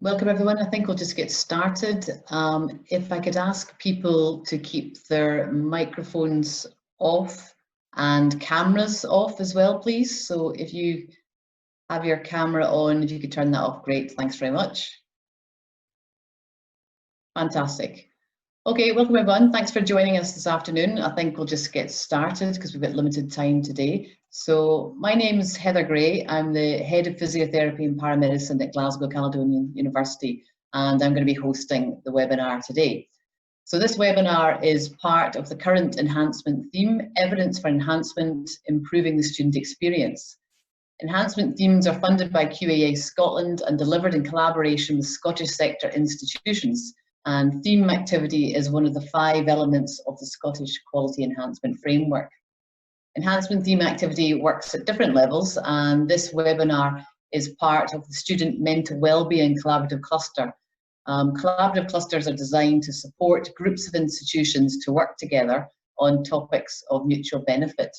Welcome everyone. I think we'll just get started. If I could ask people to keep their microphones off and cameras off as well, please. So if you have your camera on, if you could turn that off, great. Thanks very much. Fantastic. Okay, welcome everyone. Thanks for joining us this afternoon. I think we'll just get started because we've got limited time today. So my name is Heather Gray. I'm the Head of Physiotherapy and Paramedicine at Glasgow Caledonian University, and I'm going to be hosting the webinar today. So this webinar is part of the current enhancement theme, Evidence for Enhancement, Improving the Student Experience. Enhancement themes are funded by QAA Scotland and delivered in collaboration with Scottish sector institutions. And theme activity is one of the 5 elements of the Scottish Quality Enhancement Framework. Enhancement theme activity works at different levels, and this webinar is part of the Student Mental Wellbeing Collaborative Cluster. Collaborative clusters are designed to support groups of institutions to work together on topics of mutual benefit.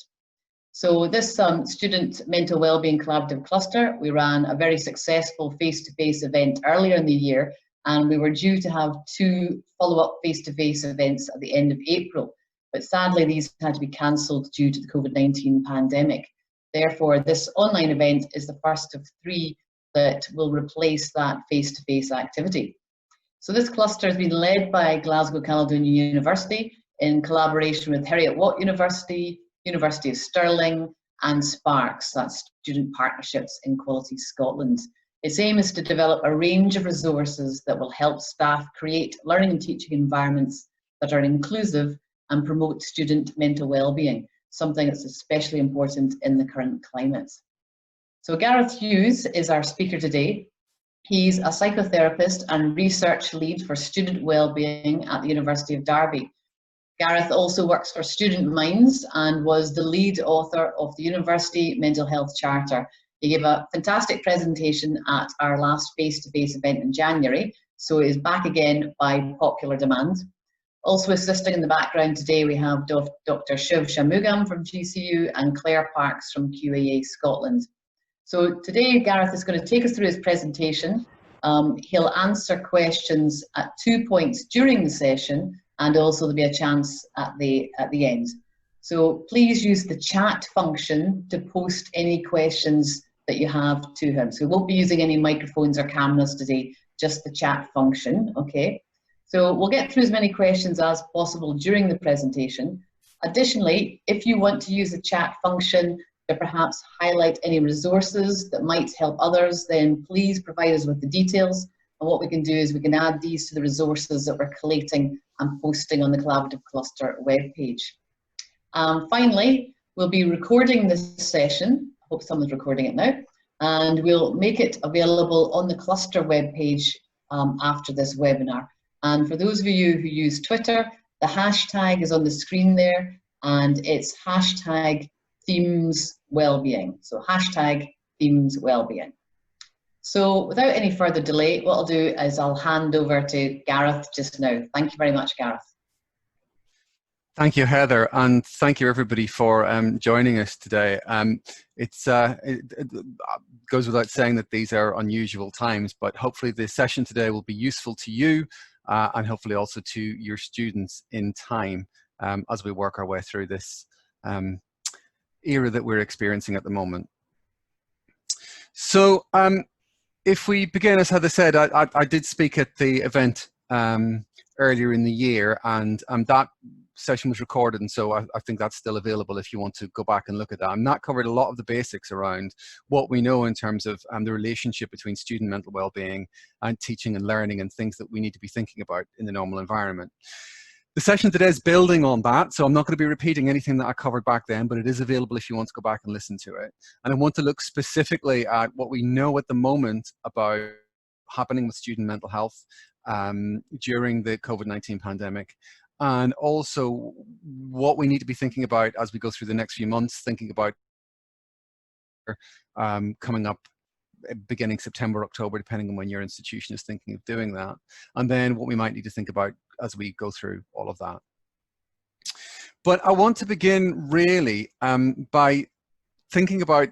So this Student Mental Wellbeing Collaborative Cluster, we ran a very successful face-to-face event earlier in the year, and we were due to have 2 follow-up face-to-face events at the end of April. But sadly, these had to be cancelled due to the COVID-19 pandemic. Therefore, this online event is the first of 3 that will replace that face-to-face activity. So this cluster has been led by Glasgow Caledonian University in collaboration with Heriot-Watt University, University of Stirling, and Sparks, that's Student Partnerships in Quality Scotland. Its aim is to develop a range of resources that will help staff create learning and teaching environments that are inclusive and promote student mental wellbeing, something that's especially important in the current climate. So Gareth Hughes is our speaker today. He's a psychotherapist and research lead for student wellbeing at the University of Derby. Gareth also works for Student Minds and was the lead author of the University Mental Health Charter. He gave a fantastic presentation at our last face-to-face event in January, so he is back again by popular demand. Also assisting in the background today, we have Dr. Shiv Shanmugam from GCU and Claire Parks from QAA Scotland. So today, Gareth is going to take us through his presentation. He'll answer questions at 2 points during the session, and also there'll be a chance at the end. So please use the chat function to post any questions that you have to him. So we won't be using any microphones or cameras today, just the chat function, okay? So we'll get through as many questions as possible during the presentation. Additionally, if you want to use the chat function to perhaps highlight any resources that might help others, then please provide us with the details. And what we can do is we can add these to the resources that we're collating and posting on the Collaborative Cluster webpage. Finally, we'll be recording this session. I hope someone's recording it now. And we'll make it available on the Cluster webpage after this webinar. And for those of you who use Twitter, the hashtag is on the screen there, and it's hashtag themes wellbeing. So hashtag themes wellbeing. So without any further delay, what I'll do is I'll hand over to Gareth just now. Thank you very much, Gareth. Thank you, Heather, and thank you everybody for joining us today. It goes without saying that these are unusual times, but hopefully the session today will be useful to you and hopefully also to your students in time as we work our way through this era that we're experiencing at the moment. So if we begin, as Heather said, I did speak at the event earlier in the year, and that session was recorded, and so I think that's still available if you want to go back and look at that. And that covered a lot of the basics around what we know in terms of the relationship between student mental well-being and teaching and learning and things that we need to be thinking about in the normal environment. The session today is building on that, so I'm not going to be repeating anything that I covered back then, but it is available if you want to go back and listen to it. And I want to look specifically at what we know at the moment about happening with student mental health during the COVID-19 pandemic, and also what we need to be thinking about as we go through the next few months, thinking about coming up beginning September, October, depending on when your institution is thinking of doing that, and then what we might need to think about as we go through all of that. But I want to begin really by thinking about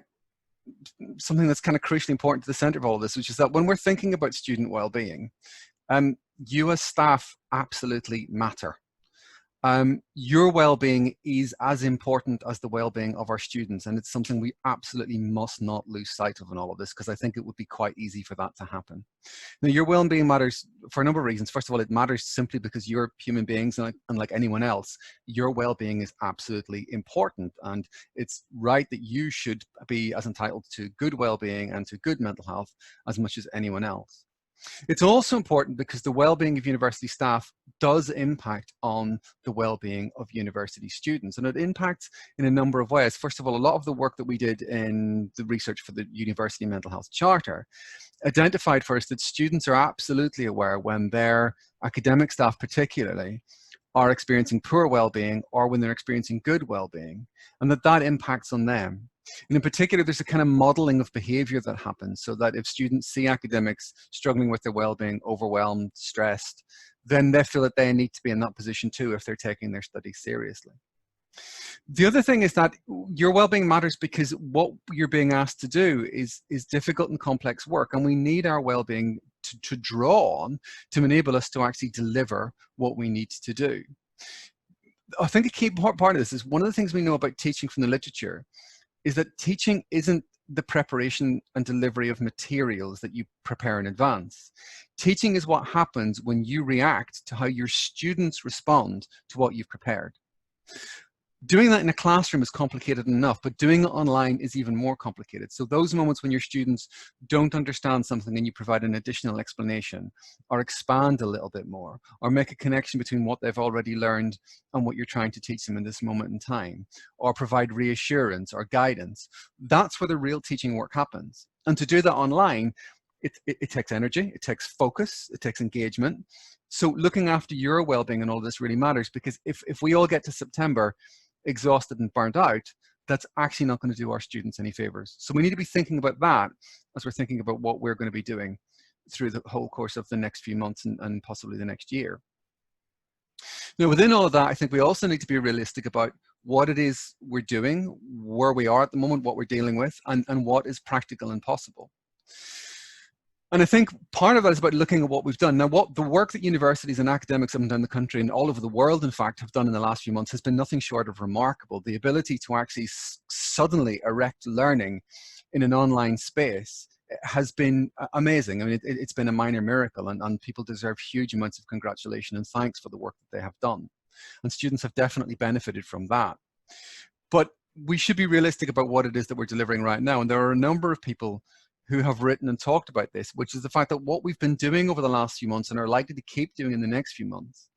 something that's kind of crucially important to the center of all of this, which is that when we're thinking about student well-being, you as staff absolutely matter. Your well-being is as important as the well-being of our students, and it's something we absolutely must not lose sight of in all of this, because I think it would be quite easy for that to happen. Now, your well-being matters for a number of reasons. First of all, it matters simply because you're human beings, and unlike anyone else, your well-being is absolutely important, and it's right that you should be as entitled to good well-being and to good mental health as much as anyone else. It's also important because the well-being of university staff does impact on the well-being of university students, and it impacts in a number of ways. First of all, a lot of the work that we did in the research for the University Mental Health Charter identified first that students are absolutely aware when their academic staff particularly are experiencing poor well-being or when they're experiencing good well-being, and that impacts on them. And in particular, there's a kind of modeling of behavior that happens, so that if students see academics struggling with their well-being, overwhelmed, stressed, then they feel that they need to be in that position too if they're taking their studies seriously. The other thing is that your well-being matters because what you're being asked to do is difficult and complex work, and we need our well-being to draw on to enable us to actually deliver what we need to do. I think a key part of this is one of the things we know about teaching from the literature is that teaching isn't the preparation and delivery of materials that you prepare in advance. Teaching is what happens when you react to how your students respond to what you've prepared. Doing that in a classroom is complicated enough, but doing it online is even more complicated. So those moments when your students don't understand something and you provide an additional explanation, or expand a little bit more, or make a connection between what they've already learned and what you're trying to teach them in this moment in time, or provide reassurance or guidance, that's where the real teaching work happens. And to do that online, it takes energy, it takes focus, it takes engagement. So looking after your well-being and all this really matters, because if we all get to September exhausted and burnt out, that's actually not going to do our students any favors. So we need to be thinking about that as we're thinking about what we're going to be doing through the whole course of the next few months and possibly the next year. Now, within all of that, I think we also need to be realistic about what it is we're doing, where we are at the moment, what we're dealing with, and what is practical and possible. And I think part of that is about looking at what we've done. Now, what the work that universities and academics up and down the country and all over the world, in fact, have done in the last few months has been nothing short of remarkable. The ability to actually suddenly erect learning in an online space has been amazing. I mean, it's been a minor miracle, and people deserve huge amounts of congratulation and thanks for the work that they have done. And students have definitely benefited from that. But we should be realistic about what it is that we're delivering right now. And there are a number of people who have written and talked about this, which is the fact that what we've been doing over the last few months and are likely to keep doing in the next few months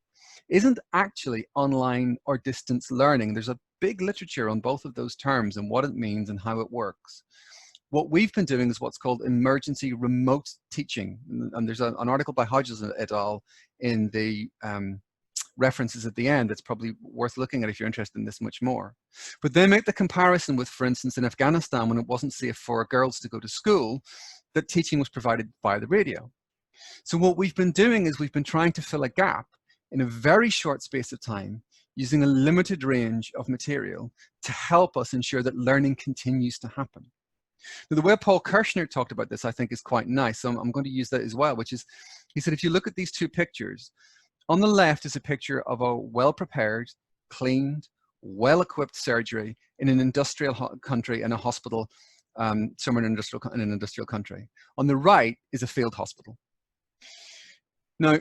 isn't actually online or distance learning. There's a big literature on both of those terms and what it means and how it works. What we've been doing is what's called emergency remote teaching. And there's an article by Hodges et al. In the references at the end that's probably worth looking at if you're interested in this much more. But they make the comparison with, for instance, in Afghanistan, when it wasn't safe for girls to go to school, that teaching was provided via the radio. So what we've been doing is we've been trying to fill a gap in a very short space of time using a limited range of material to help us ensure that learning continues to happen. Now, the way Paul Kirshner talked about this, I think, is quite nice. So I'm going to use that as well, which is, he said, if you look at these two pictures, on the left is a picture of a well-prepared, cleaned, well-equipped surgery in an industrial country, in a hospital, somewhere in an industrial country. On the right is a field hospital. Now,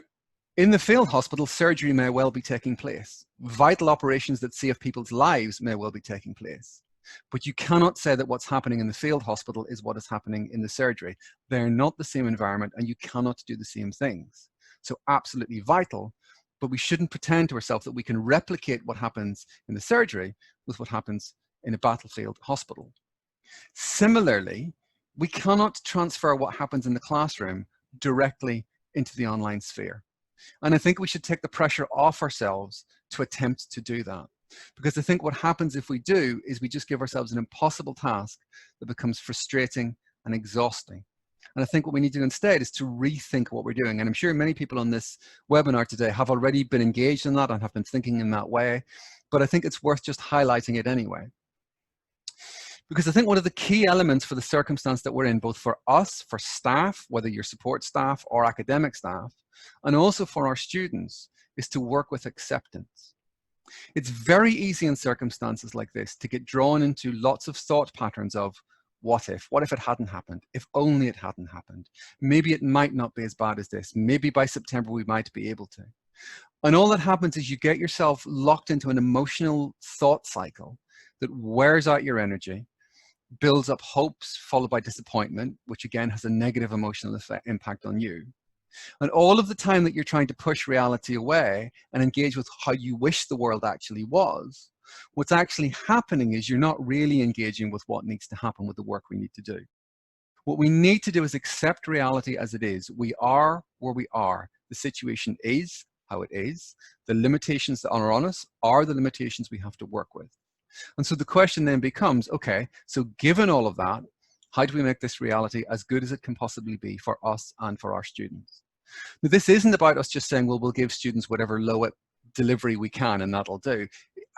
in the field hospital, surgery may well be taking place. Vital operations that save people's lives may well be taking place. But you cannot say that what's happening in the field hospital is what is happening in the surgery. They're not the same environment, and you cannot do the same things. So absolutely vital, but we shouldn't pretend to ourselves that we can replicate what happens in the surgery with what happens in a battlefield hospital. Similarly, we cannot transfer what happens in the classroom directly into the online sphere. And I think we should take the pressure off ourselves to attempt to do that. Because I think what happens if we do is we just give ourselves an impossible task that becomes frustrating and exhausting. And I think what we need to do instead is to rethink what we're doing. And I'm sure many people on this webinar today have already been engaged in that and have been thinking in that way. But I think it's worth just highlighting it anyway. Because I think one of the key elements for the circumstance that we're in, both for us, for staff, whether you're support staff or academic staff, and also for our students, is to work with acceptance. It's very easy in circumstances like this to get drawn into lots of thought patterns of what if it hadn't happened, if only it hadn't happened, maybe it might not be as bad as this, maybe by September we might be able to. And all that happens is you get yourself locked into an emotional thought cycle that wears out your energy, builds up hopes followed by disappointment, which again has a negative emotional impact on you. And all of the time that you're trying to push reality away and engage with how you wish the world actually was, what's actually happening is you're not really engaging with what needs to happen with the work we need to do. What we need to do is accept reality as it is. We are where we are. The situation is how it is. The limitations that are on us are the limitations we have to work with. And so the question then becomes, okay, so given all of that, how do we make this reality as good as it can possibly be for us and for our students? Now, this isn't about us just saying, well, we'll give students whatever low delivery we can and that'll do.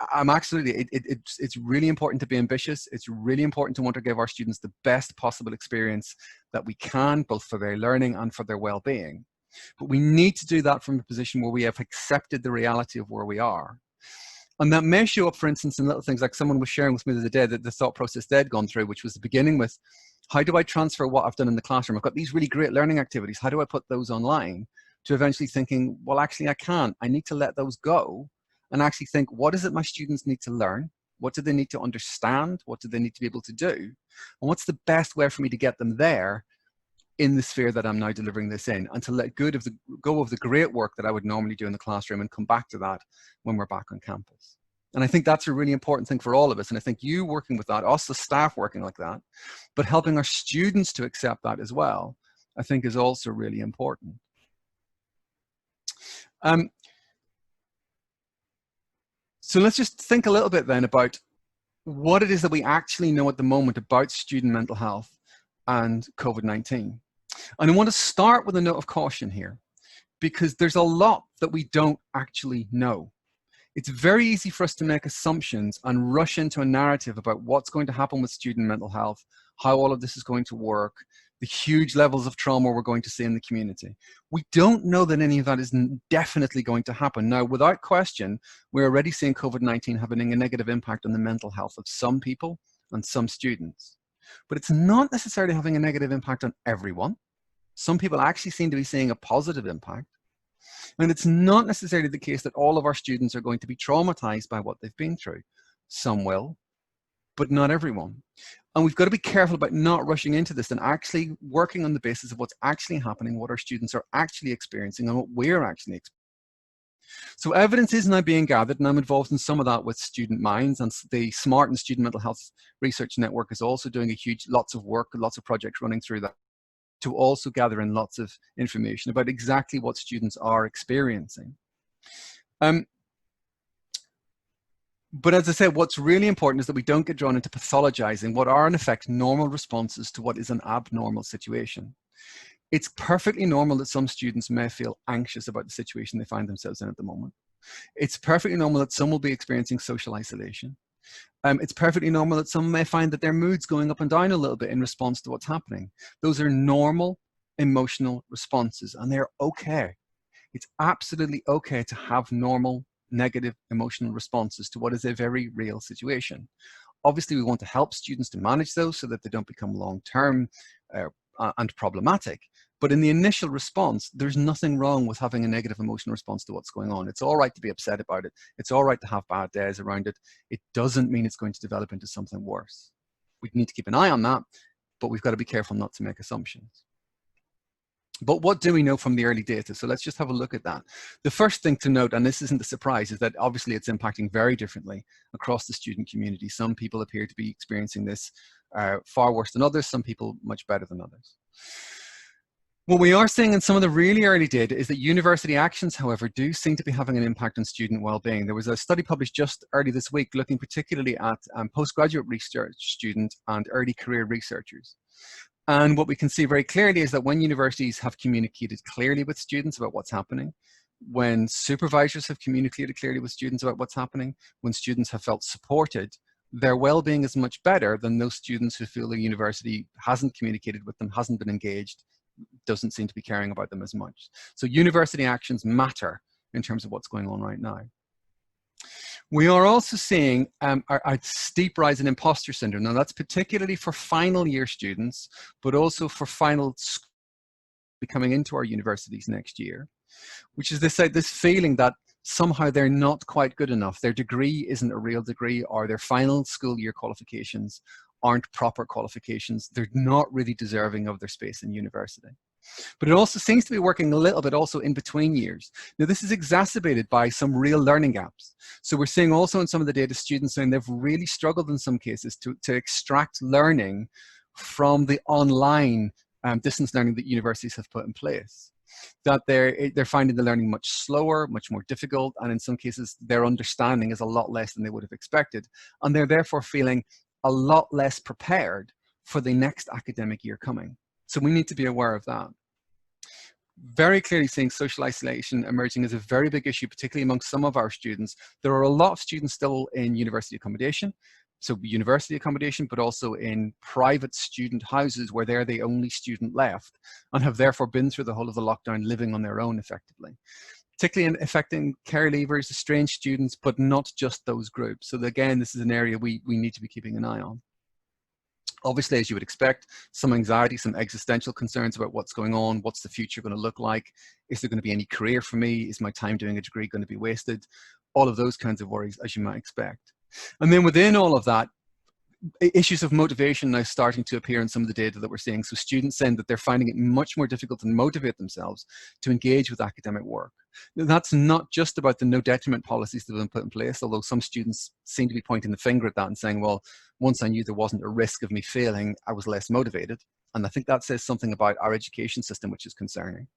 It's really important to be ambitious. It's really important to want to give our students the best possible experience that we can, both for their learning and for their well-being. But we need to do that from a position where we have accepted the reality of where we are. And that may show up, for instance, in little things like someone was sharing with me the other day that the thought process they'd gone through, which was beginning with, how do I transfer what I've done in the classroom? I've got these really great learning activities. How do I put those online? To eventually thinking, well, actually, I can't. I need to let those go and actually think, what is it my students need to learn? What do they need to understand? What do they need to be able to do? And what's the best way for me to get them there in the sphere that I'm now delivering this in, and to let go of the great work that I would normally do in the classroom and come back to that when we're back on campus. And I think that's a really important thing for all of us. And I think you working with that, us the staff working like that, but helping our students to accept that as well, I think is also really important. So let's just think a little bit then about what it is that we actually know at the moment about student mental health and COVID-19. And I want to start with a note of caution here, because there's a lot that we don't actually know. It's very easy for us to make assumptions and rush into a narrative about what's going to happen with student mental health, how all of this is going to work, the huge levels of trauma we're going to see in the community. We don't know that any of that is definitely going to happen. Now, without question, we're already seeing COVID-19 having a negative impact on the mental health of some people and some students. But it's not necessarily having a negative impact on everyone. Some people actually seem to be seeing a positive impact. And it's not necessarily the case that all of our students are going to be traumatized by what they've been through. Some will, but not everyone. And we've got to be careful about not rushing into this and actually working on the basis of what's actually happening, what our students are actually experiencing, and what we're actually experiencing. So evidence is now being gathered, and I'm involved in some of that with Student Minds, and the SMART and Student Mental Health Research Network is also doing lots of work, lots of projects running through that, to also gather in lots of information about exactly what students are experiencing. But as I said, what's really important is that we don't get drawn into pathologizing what are in effect normal responses to what is an abnormal situation. It's perfectly normal that some students may feel anxious about the situation they find themselves in at the moment. It's perfectly normal that some will be experiencing social isolation. It's perfectly normal that some may find that their mood's going up and down a little bit in response to what's happening. Those are normal emotional responses, and they're okay. It's absolutely okay to have normal negative emotional responses to what is a very real situation. Obviously, we want to help students to manage those so that they don't become long-term and problematic. But in the initial response, there's nothing wrong with having a negative emotional response to what's going on. It's all right to be upset about it. It's all right to have bad days around it. It doesn't mean it's going to develop into something worse. We need to keep an eye on that, but we've got to be careful not to make assumptions. But what do we know from the early data? So let's just have a look at that. The first thing to note, and this isn't a surprise, is that obviously it's impacting very differently across the student community. Some people appear to be experiencing this far worse than others, some people much better than others. What we are seeing in some of the really early data is that university actions, however, do seem to be having an impact on student well-being. There was a study published just early this week looking particularly at postgraduate research students and early career researchers. And what we can see very clearly is that when universities have communicated clearly with students about what's happening, when supervisors have communicated clearly with students about what's happening, when students have felt supported, their well-being is much better than those students who feel the university hasn't communicated with them, hasn't been engaged, doesn't seem to be caring about them as much. So university actions matter in terms of what's going on right now. We are also seeing a steep rise in imposter syndrome. Now that's particularly for final year students, but also for final coming into our universities next year, which is this feeling that somehow they're not quite good enough. Their degree isn't a real degree, or their final school year qualifications aren't proper qualifications. They're not really deserving of their space in university. But it also seems to be working a little bit also in between years. Now, this is exacerbated by some real learning gaps. So we're seeing also in some of the data students saying they've really struggled in some cases to extract learning from the online distance learning that universities have put in place. That they're finding the learning much slower, much more difficult, and in some cases their understanding is a lot less than they would have expected. And they're therefore feeling a lot less prepared for the next academic year coming. So we need to be aware of that. Very clearly seeing social isolation emerging as a very big issue, particularly among some of our students. There are a lot of students still in university accommodation, but also in private student houses where they're the only student left and have therefore been through the whole of the lockdown living on their own effectively. Particularly in affecting care leavers, estranged students, but not just those groups. So again, this is an area we need to be keeping an eye on. Obviously, as you would expect, some anxiety, some existential concerns about what's going on, what's the future going to look like, is there going to be any career for me, is my time doing a degree going to be wasted, all of those kinds of worries, as you might expect. And then within all of that, issues of motivation now starting to appear in some of the data that we're seeing. So students saying that they're finding it much more difficult to motivate themselves to engage with academic work. Now, that's not just about the no detriment policies that have been put in place, although some students seem to be pointing the finger at that and saying, well, once I knew there wasn't a risk of me failing, I was less motivated. And I think that says something about our education system, which is concerning.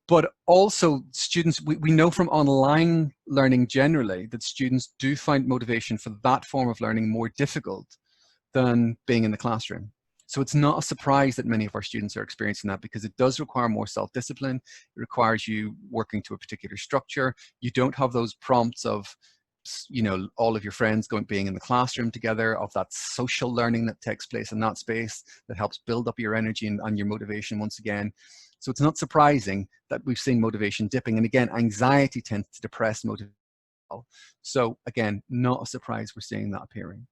But also students, we know from online learning generally that students do find motivation for that form of learning more difficult than being in the classroom. So it's not a surprise that many of our students are experiencing that, because it does require more self-discipline. It requires you working to a particular structure. You don't have those prompts of, you know, all of your friends being in the classroom together, of that social learning that takes place in that space that helps build up your energy and your motivation once again. So it's not surprising that we've seen motivation dipping. And again, anxiety tends to depress motivation. So again, not a surprise we're seeing that appearing.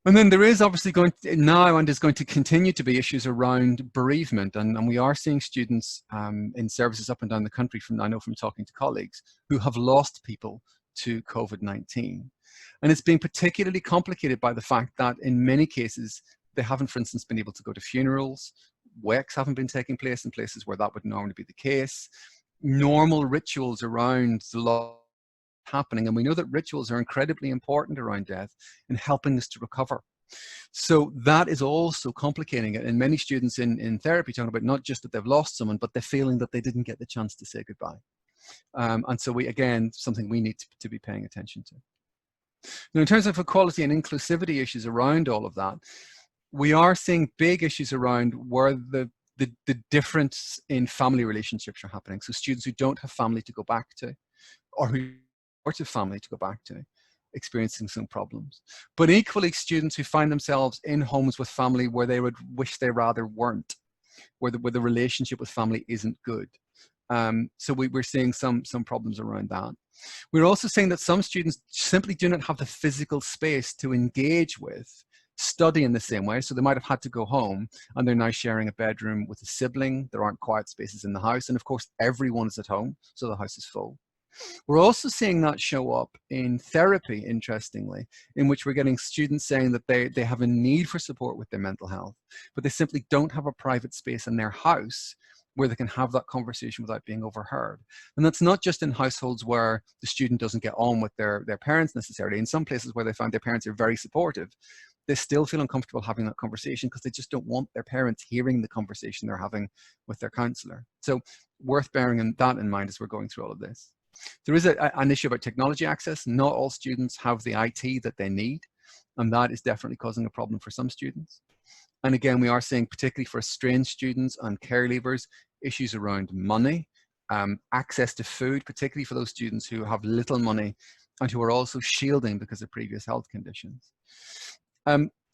And then there is obviously going to continue to be issues around bereavement. And we are seeing students in services up and down the country, I know from talking to colleagues, who have lost people to COVID-19. And it's been particularly complicated by the fact that in many cases, they haven't, for instance, been able to go to funerals. Wakes haven't been taking place in places where that would normally be the case. Normal rituals around the loss happening, and we know that rituals are incredibly important around death in helping us to recover. So that is also complicating it, and many students in therapy talking about not just that they've lost someone, but they're feeling that they didn't get the chance to say goodbye. And so something we need to be paying attention to. Now, in terms of equality and inclusivity issues around all of that, we are seeing big issues around where the difference in family relationships are happening. So students who don't have family to go back to, or who have family to go back to, experiencing some problems. But equally, students who find themselves in homes with family where they would wish they rather weren't, where the relationship with family isn't good. So we're seeing some problems around that. We're also seeing that some students simply do not have the physical space to engage with, study in the same way. So they might have had to go home and they're now sharing a bedroom with a sibling. There aren't quiet spaces in the house. And of course, everyone is at home, so the house is full. We're also seeing that show up in therapy, interestingly, in which we're getting students saying that they have a need for support with their mental health, but they simply don't have a private space in their house where they can have that conversation without being overheard. And that's not just in households where the student doesn't get on with their parents necessarily. In some places where they find their parents are very supportive, they still feel uncomfortable having that conversation because they just don't want their parents hearing the conversation they're having with their counsellor. So worth bearing that in mind as we're going through all of this. There is an issue about technology access. Not all students have the IT that they need, and that is definitely causing a problem for some students. And again, we are seeing, particularly for estranged students and care leavers, issues around money, access to food, particularly for those students who have little money and who are also shielding because of previous health conditions.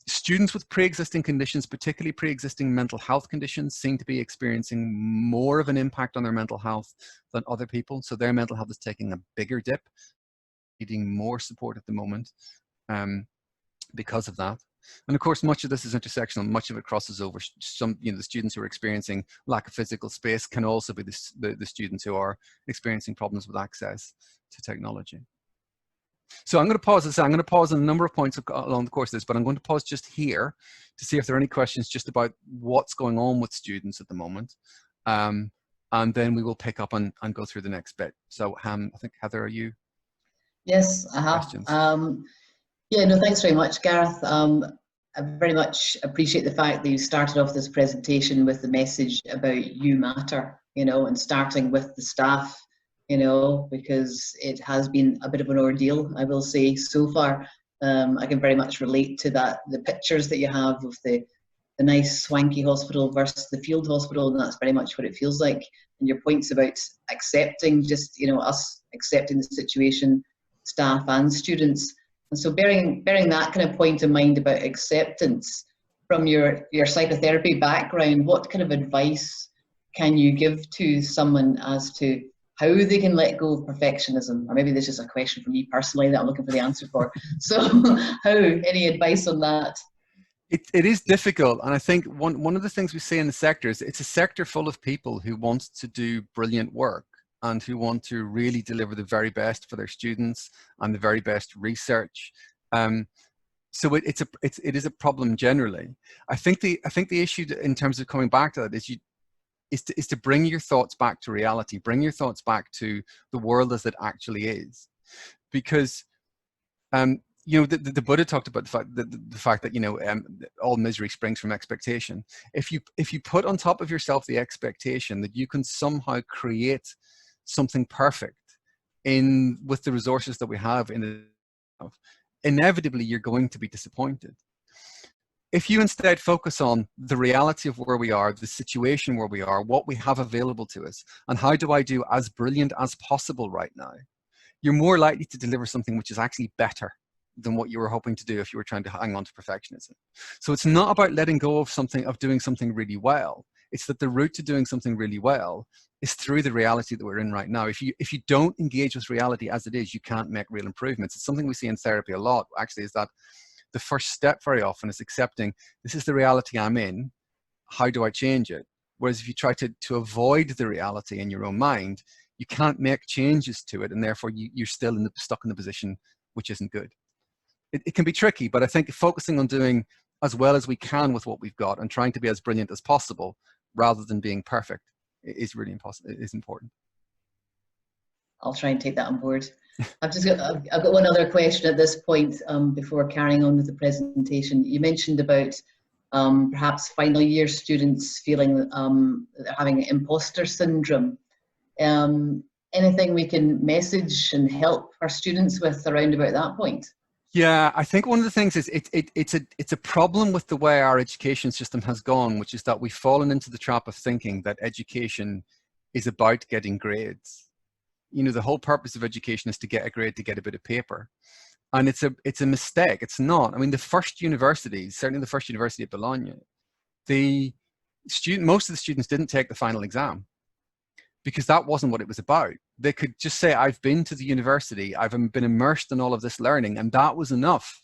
Students with pre-existing conditions, particularly pre-existing mental health conditions, seem to be experiencing more of an impact on their mental health than other people. So their mental health is taking a bigger dip, needing more support at the moment because of that. And of course, much of this is intersectional. Much of it crosses over. Some, the students who are experiencing lack of physical space can also be the students who are experiencing problems with access to technology. So I'm going to pause this. I'm going to pause on a number of points along the course of this, but I'm going to pause just here to see if there are any questions just about what's going on with students at the moment. And then we will pick up and go through the next bit. So I think, Heather, are you? Yes, I have. Questions? Yeah, no, thanks very much, Gareth. I very much appreciate the fact that you started off this presentation with the message about you matter, and starting with the staff, because it has been a bit of an ordeal, I will say, so far. I can very much relate to that, the pictures that you have of the nice swanky hospital versus the field hospital, and that's very much what it feels like. And your points about accepting, just, us accepting the situation, staff and students. And so bearing that kind of point in mind about acceptance, from your psychotherapy background, what kind of advice can you give to someone as to how they can let go of perfectionism? Or maybe this is a question for me personally that I'm looking for the answer for. So any advice on that? It is difficult. And I think one of the things we see in the sector is it's a sector full of people who want to do brilliant work and who want to really deliver the very best for their students and the very best research. So it is a problem generally. I think the issue in terms of coming back to that is to bring your thoughts back to reality, bring your thoughts back to the world as it actually is, because the Buddha talked about the fact that all misery springs from expectation. If you put on top of yourself the expectation that you can somehow create something perfect with the resources that we have inevitably you're going to be disappointed. If you instead focus on the reality of where we are, the situation where we are, what we have available to us, and how do I do as brilliant as possible right now, you're more likely to deliver something which is actually better than what you were hoping to do if you were trying to hang on to perfectionism. So it's not about letting go of doing something really well. It's that the route to doing something really well is through the reality that we're in right now. If you don't engage with reality as it is, you can't make real improvements. It's something we see in therapy a lot, actually, is that the first step very often is accepting, this is the reality I'm in, how do I change it? Whereas if you try to avoid the reality in your own mind, you can't make changes to it, and therefore you're still stuck in the position which isn't good. It can be tricky, but I think focusing on doing as well as we can with what we've got and trying to be as brilliant as possible rather than being perfect is really important. I'll try and take that on board. I've got one other question at this point before carrying on with the presentation. You mentioned about perhaps final year students feeling having imposter syndrome. Anything we can message and help our students with around about that point? Yeah, I think one of the things is it's a problem with the way our education system has gone, which is that we've fallen into the trap of thinking that education is about getting grades. The whole purpose of education is to get a grade, to get a bit of paper. And it's a mistake. It's not. I mean, the first universities, certainly the first university at Bologna, most of the students didn't take the final exam because that wasn't what it was about. They could just say, I've been to the university, I've been immersed in all of this learning, and that was enough.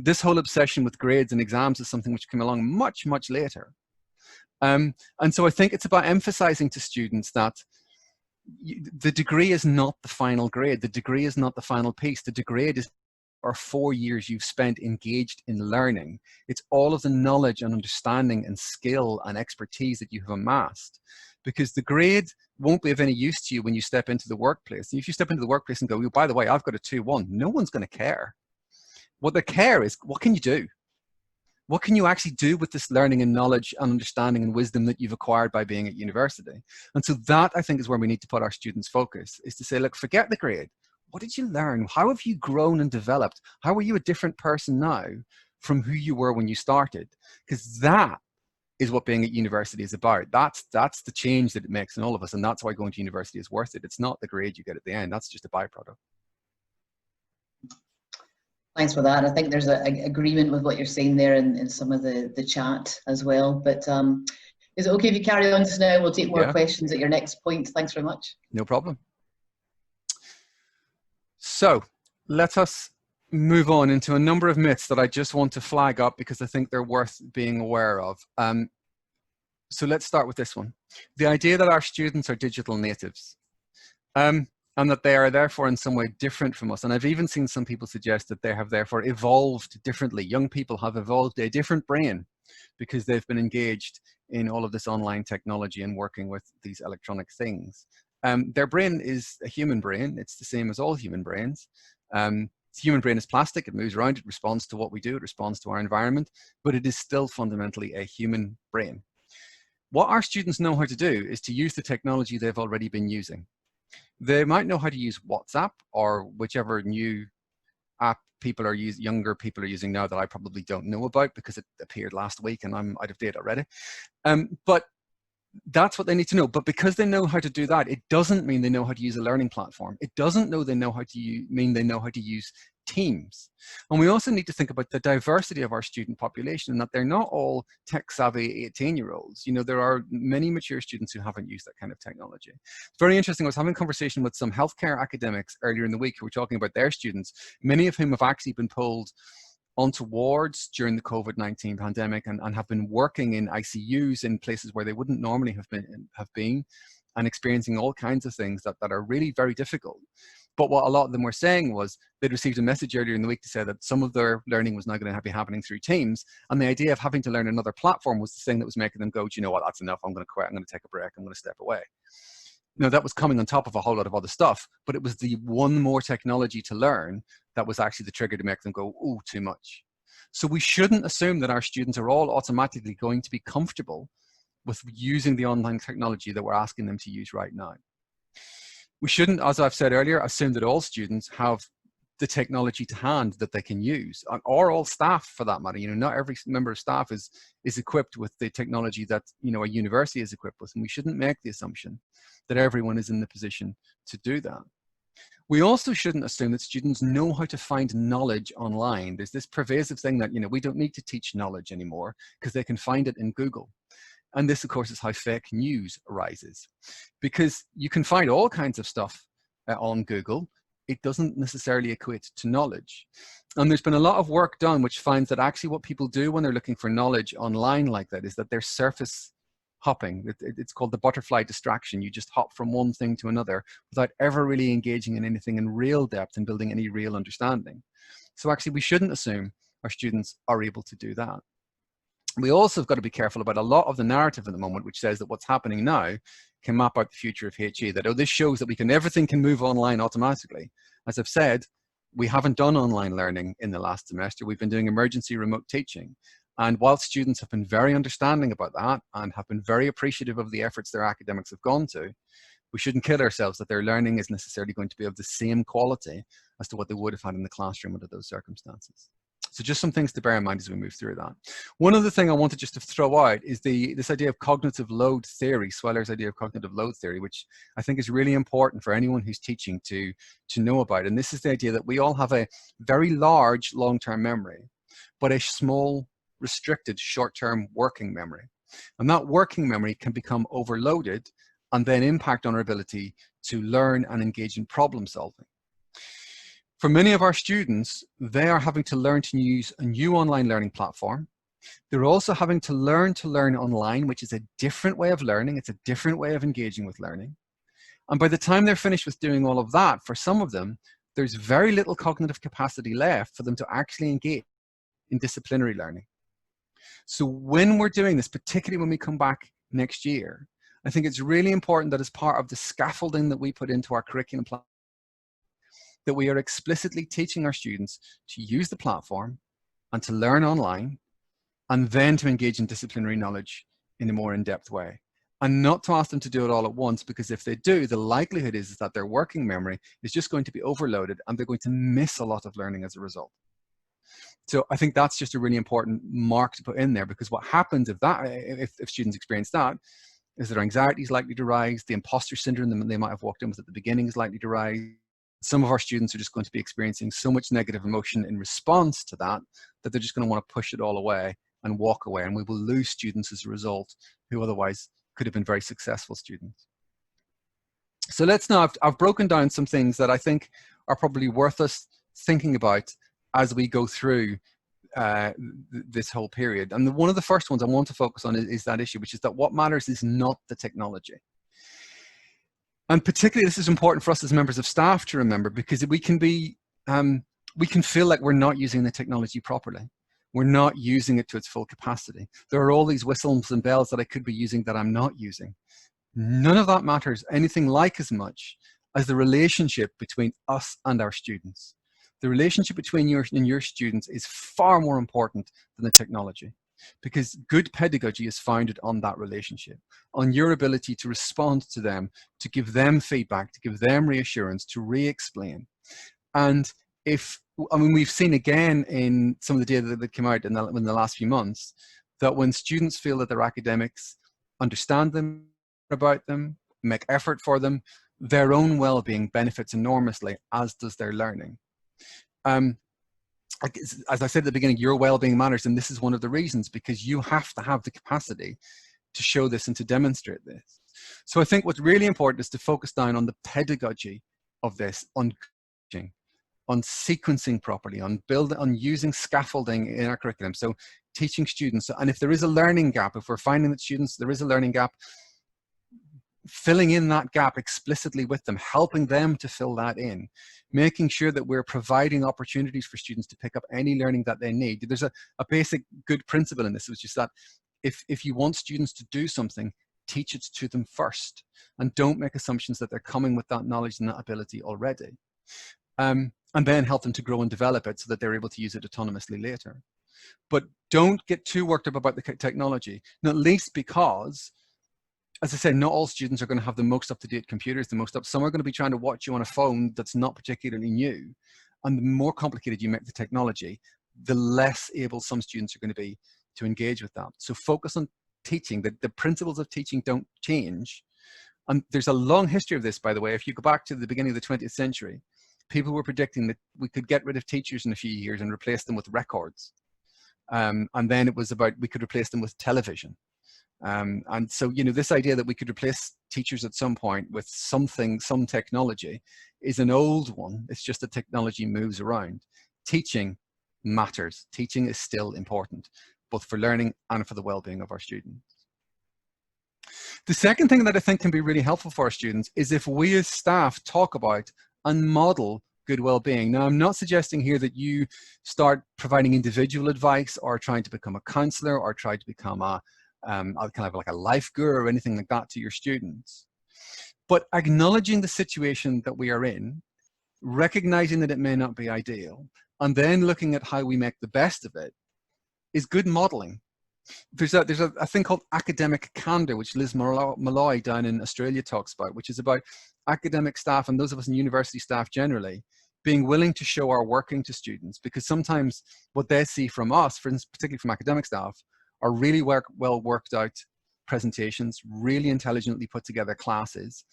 This whole obsession with grades and exams is something which came along much, much later. And so I think it's about emphasizing to students that the degree is not the final grade. The degree is not the final piece. The degree is 4 years you've spent engaged in learning. It's all of the knowledge and understanding and skill and expertise that you have amassed. Because the grade won't be of any use to you when you step into the workplace. And if you step into the workplace and go, well, by the way, I've got a 2-1, no one's going to care. What they care is, what can you do? What can you actually do with this learning and knowledge and understanding and wisdom that you've acquired by being at university? And so that, I think, is where we need to put our students' focus, is to say, look, forget the grade. What did you learn? How have you grown and developed? How are you a different person now from who you were when you started? Because that is what being at university is about. That's the change that it makes in all of us. And that's why going to university is worth it. It's not the grade you get at the end. That's just a byproduct. Thanks for that. I think there's an agreement with what you're saying there in some of the chat as well. But is it okay if you carry on just now? We'll take more questions at your next point. Thanks very much. No problem. So let us move on into a number of myths that I just want to flag up because I think they're worth being aware of. So let's start with this one. The idea that our students are digital natives. And that they are therefore in some way different from us. And I've even seen some people suggest that they have therefore evolved differently. Young people have evolved a different brain because they've been engaged in all of this online technology and working with these electronic things. Their brain is a human brain. It's the same as all human brains. The human brain is plastic. It moves around. It responds to what we do. It responds to our environment. But it is still fundamentally a human brain. What our students know how to do is to use the technology they've already been using. They might know how to use WhatsApp or whichever new app people are using, younger people are using now that I probably don't know about because it appeared last week and I'm out of date already. But that's what they need to know. But because they know how to do that, it doesn't mean they know how to use a learning platform. It doesn't mean they know how to use Teams. And we also need to think about the diversity of our student population and that they're not all tech-savvy 18-year-olds. You know, there are many mature students who haven't used that kind of technology. It's very interesting. I was having a conversation with some healthcare academics earlier in the week who were talking about their students, many of whom have actually been pulled onto wards during the COVID-19 pandemic and have been working in ICUs in places where they wouldn't normally have been and experiencing all kinds of things that are really very difficult. But what a lot of them were saying was they'd received a message earlier in the week to say that some of their learning was now going to be happening through Teams. And the idea of having to learn another platform was the thing that was making them go, do you know what, that's enough. I'm going to quit. I'm going to take a break. I'm going to step away. No, that was coming on top of a whole lot of other stuff, but it was the one more technology to learn that was actually the trigger to make them go, oh, too much. So we shouldn't assume that our students are all automatically going to be comfortable with using the online technology that we're asking them to use right now. We shouldn't, as I've said earlier, assume that all students have the technology to hand that they can use, or all staff for that matter. You know, not every member of staff is equipped with the technology that, you know, a university is equipped with, and we shouldn't make the assumption that everyone is in the position to do that. We also shouldn't assume that students know how to find knowledge online. There's this pervasive thing that, you know, we don't need to teach knowledge anymore because they can find it in Google. And this, of course, is how fake news arises. Because you can find all kinds of stuff on Google. It doesn't necessarily equate to knowledge. And there's been a lot of work done which finds that actually what people do when they're looking for knowledge online like that is that they're surface hopping. It's called the butterfly distraction. You just hop from one thing to another without ever really engaging in anything in real depth and building any real understanding. So actually, we shouldn't assume our students are able to do that. We also have got to be careful about a lot of the narrative at the moment, which says that what's happening now can map out the future of HE, that, oh, this shows that everything can move online automatically. As I've said, we haven't done online learning in the last semester. We've been doing emergency remote teaching. And while students have been very understanding about that and have been very appreciative of the efforts their academics have gone to, we shouldn't kid ourselves that their learning is necessarily going to be of the same quality as to what they would have had in the classroom under those circumstances. So just some things to bear in mind as we move through that. One other thing I wanted just to throw out is this idea of cognitive load theory, Sweller's idea of cognitive load theory, which I think is really important for anyone who's teaching to know about. And this is the idea that we all have a very large long-term memory, but a small, restricted short-term working memory. And that working memory can become overloaded and then impact on our ability to learn and engage in problem solving. For many of our students, they are having to learn to use a new online learning platform. They're also having to learn online, which is a different way of learning. It's a different way of engaging with learning. And by the time they're finished with doing all of that, for some of them, there's very little cognitive capacity left for them to actually engage in disciplinary learning. So when we're doing this, particularly when we come back next year, I think it's really important that as part of the scaffolding that we put into our curriculum plan, that we are explicitly teaching our students to use the platform and to learn online, and then to engage in disciplinary knowledge in a more in-depth way. And not to ask them to do it all at once, because if they do, the likelihood is that their working memory is just going to be overloaded and they're going to miss a lot of learning as a result. So I think that's just a really important mark to put in there, because what happens if students experience that is their anxiety is likely to rise, the imposter syndrome that they might have walked in with at the beginning is likely to rise, some of our students are just going to be experiencing so much negative emotion in response to that, that they're just going to want to push it all away and walk away. And we will lose students as a result who otherwise could have been very successful students. So let's now, I've broken down some things that I think are probably worth us thinking about as we go through this whole period. And one of the first ones I want to focus on is that issue, which is that what matters is not the technology. And particularly this is important for us as members of staff to remember, because we can feel like we're not using the technology properly. We're not using it to its full capacity. There are all these whistles and bells that I could be using that I'm not using. None of that matters anything like as much as the relationship between us and our students. The relationship between you and your students is far more important than the technology, because good pedagogy is founded on that relationship, on your ability to respond to them, to give them feedback, to give them reassurance, to re-explain. And we've seen again in some of the data that came out in the last few months, that when students feel that their academics understand them, about them, make effort for them, their own well-being benefits enormously, as does their learning. As I said at the beginning, your well-being matters, and this is one of the reasons, because you have to have the capacity to show this and to demonstrate this. So I think what's really important is to focus down on the pedagogy of this, on coaching, on sequencing properly, on using scaffolding in our curriculum. So teaching students, and if there is a learning gap, if we're finding that there is a learning gap, filling in that gap explicitly with them, helping them to fill that in, making sure that we're providing opportunities for students to pick up any learning that they need. There's a basic good principle in this, which is that if you want students to do something, teach it to them first, and don't make assumptions that they're coming with that knowledge and that ability already. And then help them to grow and develop it so that they're able to use it autonomously later. But don't get too worked up about the technology, not least because, as I said, not all students are going to have the most up-to-date computers, some are going to be trying to watch you on a phone that's not particularly new. And the more complicated you make the technology, the less able some students are going to be to engage with that. So focus on teaching. The principles of teaching don't change. And there's a long history of this, by the way. If you go back to the beginning of the 20th century, people were predicting that we could get rid of teachers in a few years and replace them with records. And then it was about, we could replace them with television. And so, this idea that we could replace teachers at some point with some technology is an old one. It's just that technology moves around. Teaching matters. Teaching is still important, both for learning and for the well-being of our students. The second thing that I think can be really helpful for our students is if we as staff talk about and model good well-being. Now, I'm not suggesting here that you start providing individual advice or trying to become a counselor or try to become kind of like a life guru or anything like that to your students. But acknowledging the situation that we are in, recognizing that it may not be ideal, and then looking at how we make the best of it is good modeling. There's a thing called academic candor, which Liz Malloy down in Australia talks about, which is about academic staff and those of us in university staff generally being willing to show our working to students, because sometimes what they see from us, particularly from academic staff, are really well worked out presentations, really intelligently put together classes,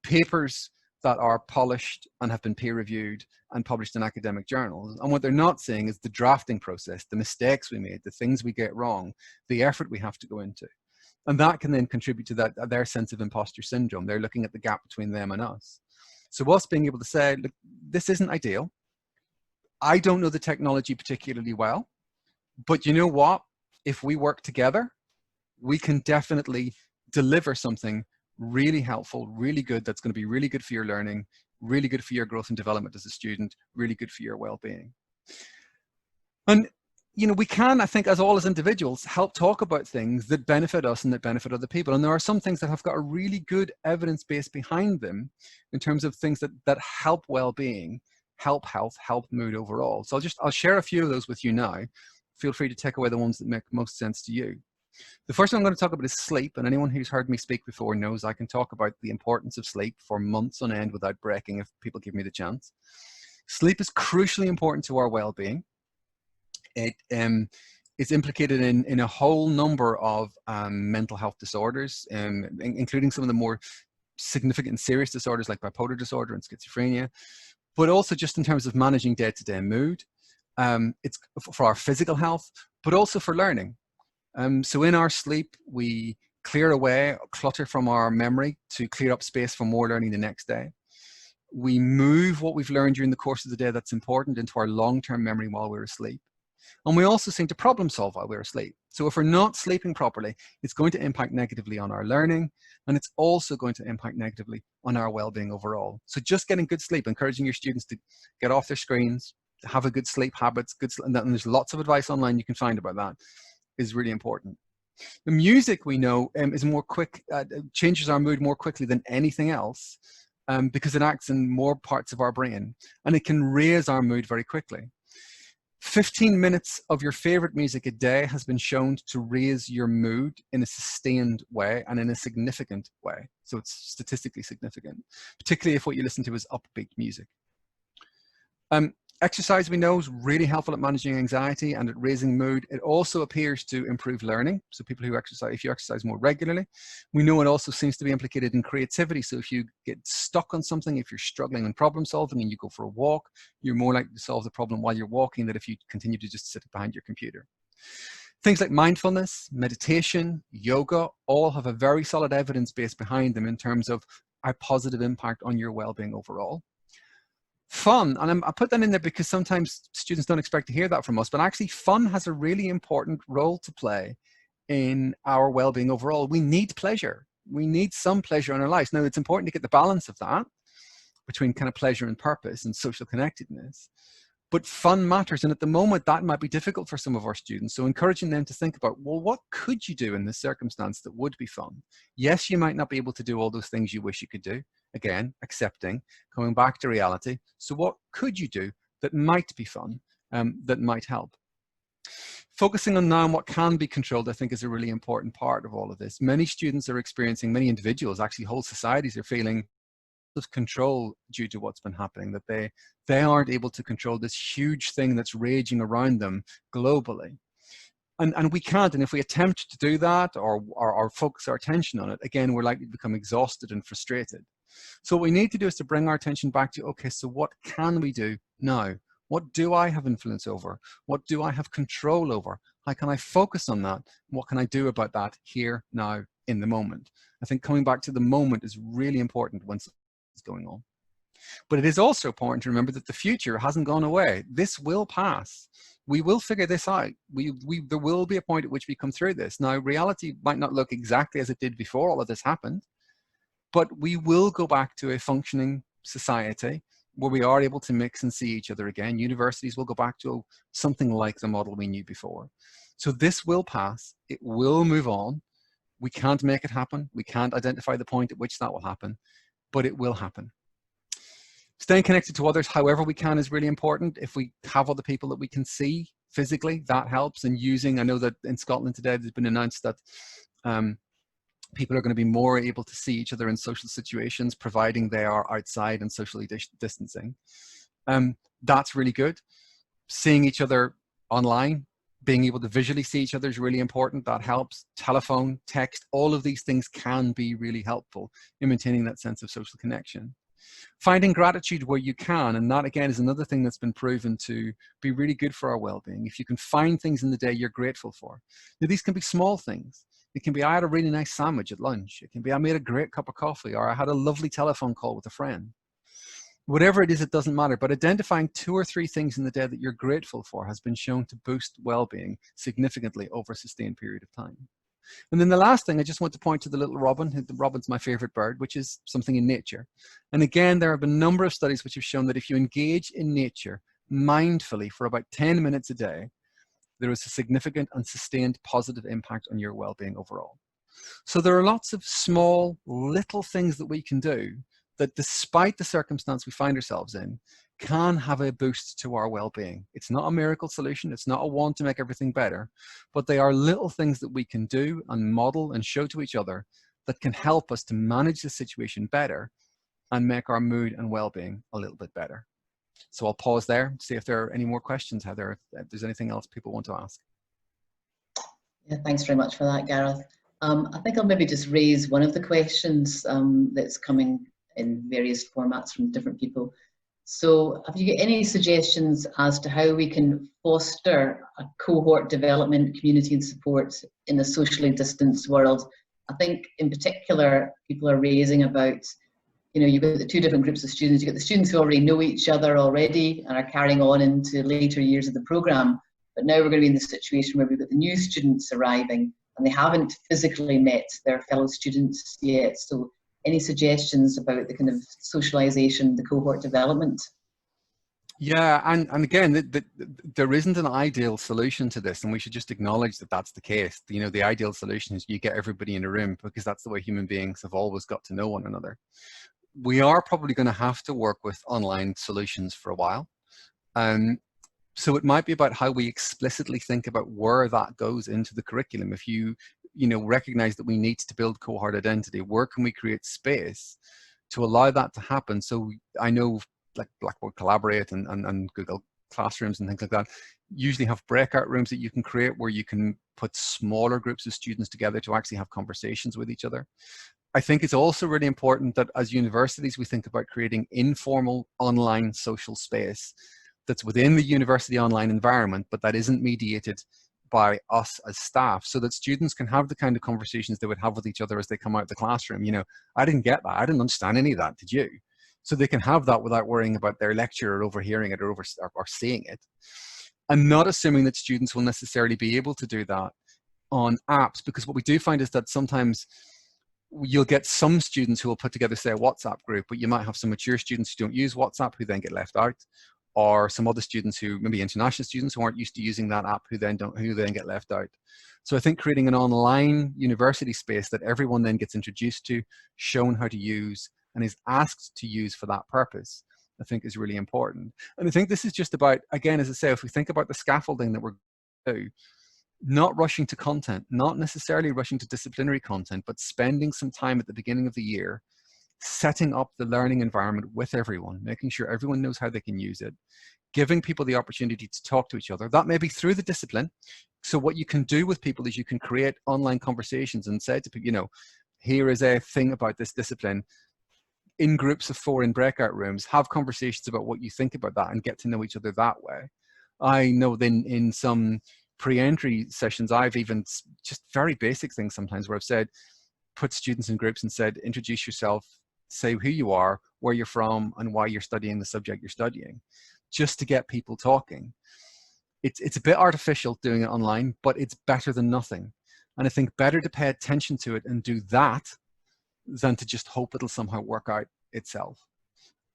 papers that are polished and have been peer reviewed and published in academic journals. And what they're not seeing is the drafting process, the mistakes we made, the things we get wrong, the effort we have to go into. And that can then contribute to their sense of imposter syndrome. They're looking at the gap between them and us. So us being able to say, look, this isn't ideal. I don't know the technology particularly well, but you know what? If we work together, we can definitely deliver something really helpful, really good, that's going to be really good for your learning, really good for your growth and development as a student, really good for your well-being. And we can, I think, as individuals, help talk about things that benefit us and that benefit other people. And there are some things that have got a really good evidence base behind them in terms of things that help well-being, help health, help mood overall. So I'll share a few of those with you now. Feel free to take away the ones that make most sense to you. The first one I'm going to talk about is sleep, and anyone who's heard me speak before knows I can talk about the importance of sleep for months on end without breaking if people give me the chance. Sleep is crucially important to our well-being. It is implicated in a whole number of mental health disorders, including some of the more significant and serious disorders like bipolar disorder and schizophrenia. but also just in terms of managing day-to-day mood. It's for our physical health, but also for learning. So in our sleep, we clear away clutter from our memory to clear up space for more learning the next day. We move what we've learned during the course of the day that's important into our long-term memory while we're asleep. And we also seem to problem solve while we're asleep. So if we're not sleeping properly, it's going to impact negatively on our learning, and it's also going to impact negatively on our well-being overall. So just getting good sleep, encouraging your students to get off their screens, have a good sleep habits, and there's lots of advice online you can find about that, is really important. The music, we know, is more quick, changes our mood more quickly than anything else, because it acts in more parts of our brain, and it can raise our mood very quickly. 15 minutes of your favorite music a day has been shown to raise your mood in a sustained way and in a significant way. So it's statistically significant, particularly if what you listen to is upbeat music. Exercise, we know, is really helpful at managing anxiety and at raising mood. It also appears to improve learning. So people who exercise, if you exercise more regularly, we know it also seems to be implicated in creativity. So if you get stuck on something, if you're struggling in problem solving and you go for a walk, you're more likely to solve the problem while you're walking than if you continue to just sit behind your computer. Things like mindfulness, meditation, yoga, all have a very solid evidence base behind them in terms of a positive impact on your well-being overall. Fun, and I put that in there because sometimes students don't expect to hear that from us, but actually fun has a really important role to play in our well-being overall. We need pleasure. We need some pleasure in our lives. Now, it's important to get the balance of that between kind of pleasure and purpose and social connectedness. But fun matters, and at the moment that might be difficult for some of our students. So encouraging them to think about, well, what could you do in this circumstance that would be fun? Yes, you might not be able to do all those things you wish you could do. Again, accepting, coming back to reality. So what could you do that might be fun, that might help? Focusing on now what can be controlled, I think, is a really important part of all of this. Many students are experiencing, many individuals, actually whole societies are feeling of control due to what's been happening, that they aren't able to control this huge thing that's raging around them globally. And we can't, and if we attempt to do that or focus our attention on it, again, we're likely to become exhausted and frustrated. So what we need to do is to bring our attention back to, okay, so what can we do now? What do I have influence over? What do I have control over? How can I focus on that? What can I do about that here, now, in the moment? I think coming back to the moment is really important when something's going on. But it is also important to remember that the future hasn't gone away. This will pass. We will figure this out. There will be a point at which we come through this. Now, reality might not look exactly as it did before all of this happened, but we will go back to a functioning society where we are able to mix and see each other again. Universities will go back to something like the model we knew before. So this will pass. It will move on. We can't make it happen. We can't identify the point at which that will happen, but it will happen. Staying connected to others however we can is really important. If we have other people that we can see physically, that helps. And using, I know that in Scotland today, there's been announced that people are going to be more able to see each other in social situations, providing they are outside and socially distancing. That's really good. Seeing each other online, being able to visually see each other is really important. That helps. Telephone, text, all of these things can be really helpful in maintaining that sense of social connection. Finding gratitude where you can, and that again is another thing that's been proven to be really good for our well-being. If you can find things in the day you're grateful for. Now, these can be small things. It can be, I had a really nice sandwich at lunch. It can be, I made a great cup of coffee, or I had a lovely telephone call with a friend. Whatever it is, it doesn't matter. But identifying 2 or 3 things in the day that you're grateful for has been shown to boost well-being significantly over a sustained period of time. And then the last thing, I just want to point to the little robin. The robin's my favorite bird, which is something in nature. And again, there have been a number of studies which have shown that if you engage in nature mindfully for about 10 minutes a day, there is a significant and sustained positive impact on your well-being overall. So there are lots of small, little things that we can do that, despite the circumstance we find ourselves in, can have a boost to our well-being. It's not a miracle solution. It's not a wand to make everything better, but they are little things that we can do and model and show to each other that can help us to manage the situation better and make our mood and well-being a little bit better. So I'll pause there, see if there are any more questions, Heather, if there's anything else people want to ask. Yeah, thanks very much for that, Gareth. I think I'll maybe just raise one of the questions that's coming in various formats from different people. So have you got any suggestions as to how we can foster a cohort development, community and support in a socially distanced world? I think in particular, people are raising about, you know, you've got the two different groups of students. You've got the students who already know each other already and are carrying on into later years of the programme. But now we're going to be in the situation where we've got the new students arriving and they haven't physically met their fellow students yet. So any suggestions about the kind of socialisation, the cohort development? Yeah, and again, there isn't an ideal solution to this, and we should just acknowledge that that's the case. You know, the ideal solution is you get everybody in a room, because that's the way human beings have always got to know one another. We are probably going to have to work with online solutions for a while. So it might be about how we explicitly think about where that goes into the curriculum. If you recognize that we need to build cohort identity, where can we create space to allow that to happen? So I know like Blackboard Collaborate and Google Classrooms and things like that usually have breakout rooms that you can create where you can put smaller groups of students together to actually have conversations with each other. I think it's also really important that as universities, we think about creating informal online social space that's within the university online environment, but that isn't mediated by us as staff, so that students can have the kind of conversations they would have with each other as they come out of the classroom. You know, I didn't get that. I didn't understand any of that. Did you? So they can have that without worrying about their lecturer or overhearing it or seeing it. I'm not assuming that students will necessarily be able to do that on apps, because what we do find is that sometimes you'll get some students who will put together, say, a WhatsApp group, but you might have some mature students who don't use WhatsApp who then get left out, or some other students who maybe international students who aren't used to using that app who then get left out. So I think creating an online university space that everyone then gets introduced to, shown how to use, and is asked to use for that purpose, I think is really important. And I think this is just about, again, as I say, if we think about the scaffolding that we're going to do, not rushing to content, not necessarily rushing to disciplinary content, but spending some time at the beginning of the year setting up the learning environment with everyone, making sure everyone knows how they can use it, giving people the opportunity to talk to each other. That may be through the discipline. So what you can do with people is you can create online conversations and say to people, you know, here is a thing about this discipline, in groups of 4 in breakout rooms, have conversations about what you think about that and get to know each other that way. I know then in some pre-entry sessions, I've even just very basic things sometimes where I've said, put students in groups and said, introduce yourself, say who you are, where you're from, and why you're studying the subject you're studying, just to get people talking. It's a bit artificial doing it online, but it's better than nothing. And I think better to pay attention to it and do that than to just hope it'll somehow work out itself.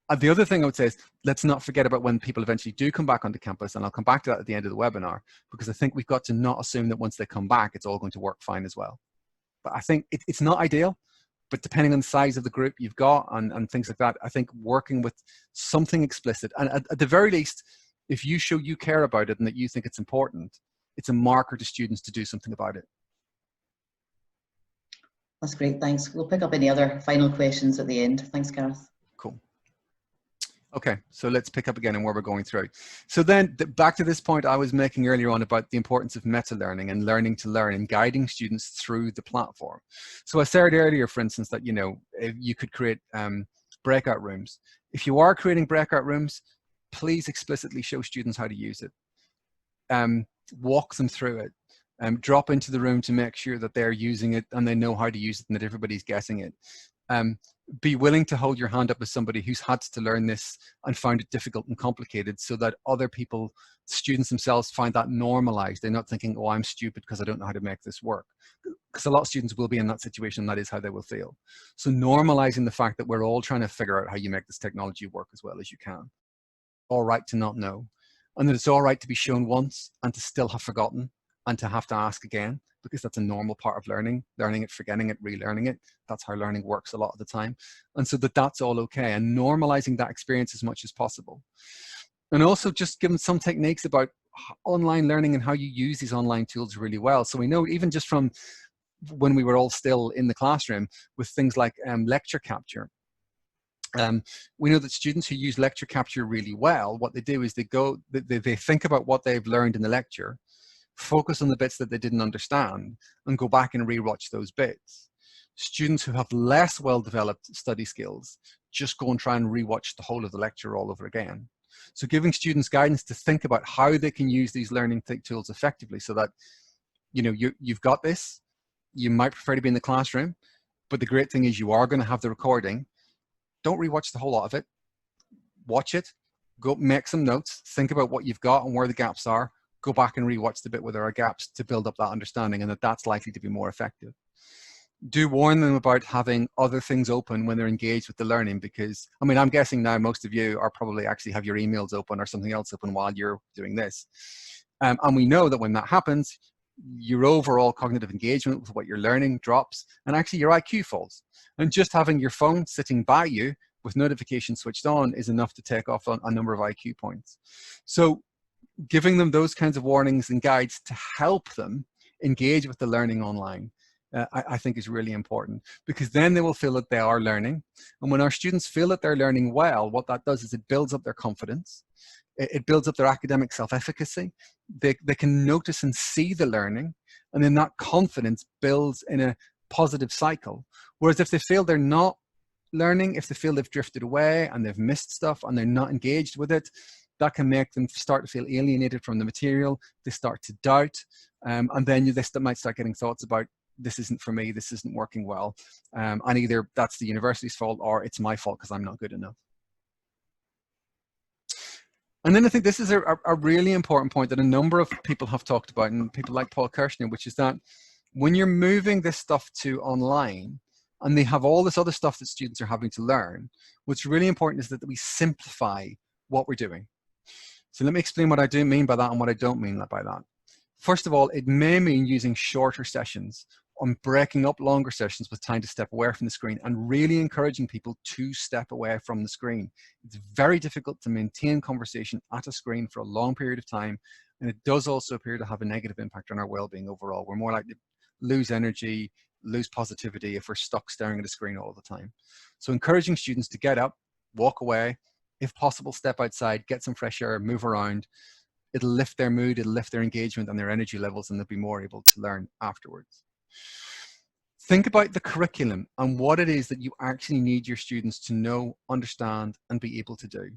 And the other thing I would say is, let's not forget about when people eventually do come back onto campus, and I'll come back to that at the end of the webinar, because I think we've got to not assume that once they come back, it's all going to work fine as well. But I think it's not ideal, but depending on the size of the group you've got and things like that, I think working with something explicit, and at the very least, if you show you care about it and that you think it's important, it's a marker to students to do something about it. That's great, thanks. We'll pick up any other final questions at the end. Thanks, Gareth. Cool. Okay, so let's pick up again on where we're going through. So then back to this point I was making earlier on about the importance of meta-learning and learning to learn and guiding students through the platform. So I said earlier, for instance, that, you know, if you could create breakout rooms. If you are creating breakout rooms, please explicitly show students how to use it. Walk them through it. Drop into the room to make sure that they're using it and they know how to use it and that everybody's getting it. Be willing to hold your hand up as somebody who's had to learn this and found it difficult and complicated, so that other people, students themselves, find that normalized. They're not thinking, oh, I'm stupid because I don't know how to make this work. Because a lot of students will be in that situation, and that is how they will feel. So normalizing the fact that we're all trying to figure out how you make this technology work as well as you can. All right to not know. And that it's all right to be shown once and to still have forgotten and to have to ask again, because that's a normal part of learning it, forgetting it, relearning it. That's how learning works a lot of the time. And so that's all okay, and normalizing that experience as much as possible. And also just giving some techniques about online learning and how you use these online tools really well. So we know, even just from when we were all still in the classroom, with things like lecture capture, we know that students who use lecture capture really well, what they do is they think about what they've learned in the lecture, focus on the bits that they didn't understand, and go back and rewatch those bits. Students who have less well-developed study skills just go and try and rewatch the whole of the lecture all over again. So giving students guidance to think about how they can use these learning tools effectively, so that, you know, you've got this. You might prefer to be in the classroom, but the great thing is you are going to have the recording. Don't rewatch the whole lot of it. Watch it, go make some notes, think about what you've got and where the gaps are, go back and rewatch the bit where there are gaps to build up that understanding, and that's likely to be more effective. Do warn them about having other things open when they're engaged with the learning, because, I mean, I'm guessing now most of you are probably actually have your emails open or something else open while you're doing this. And we know that when that happens, your overall cognitive engagement with what you're learning drops, and actually your IQ falls. And just having your phone sitting by you with notifications switched on is enough to take off a number of IQ points. So giving them those kinds of warnings and guides to help them engage with the learning online, I think is really important, because then they will feel that they are learning. And when our students feel that they're learning well, what that does is it builds up their confidence. It builds up their academic self-efficacy. They can notice and see the learning, and then that confidence builds in a positive cycle. Whereas if they feel they're not learning, if they feel they've drifted away and they've missed stuff and they're not engaged with it, that can make them start to feel alienated from the material. They start to doubt, and then they might start getting thoughts about, this isn't for me, this isn't working well, and either that's the university's fault or it's my fault because I'm not good enough. And then I think this is a really important point that a number of people have talked about, and people like Paul Kirshner, which is that when you're moving this stuff to online, and they have all this other stuff that students are having to learn, what's really important is that we simplify what we're doing. So let me explain what I do mean by that and what I don't mean by that. First of all, it may mean using shorter sessions, on breaking up longer sessions with time to step away from the screen, and really encouraging people to step away from the screen. It's very difficult to maintain conversation at a screen for a long period of time, and it does also appear to have a negative impact on our well-being overall. We're more likely to lose energy, lose positivity if we're stuck staring at a screen all the time. So encouraging students to get up, walk away, if possible, step outside, get some fresh air, move around. It'll lift their mood, it'll lift their engagement and their energy levels, and they'll be more able to learn afterwards. Think about the curriculum and what it is that you actually need your students to know, understand, and be able to do.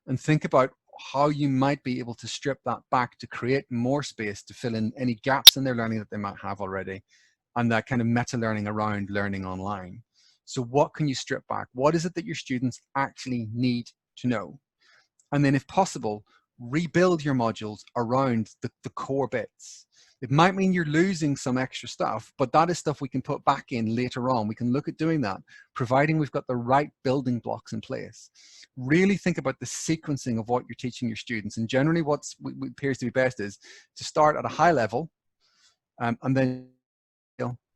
And think about how you might be able to strip that back to create more space to fill in any gaps in their learning that they might have already, and that kind of meta learning around learning online. So what can you strip back? What is it that your students actually need to know? And then if possible, rebuild your modules around the core bits. It might mean you're losing some extra stuff, but that is stuff we can put back in later on. We can look at doing that, providing we've got the right building blocks in place. Really think about the sequencing of what you're teaching your students. And generally what appears to be best is to start at a high level, and then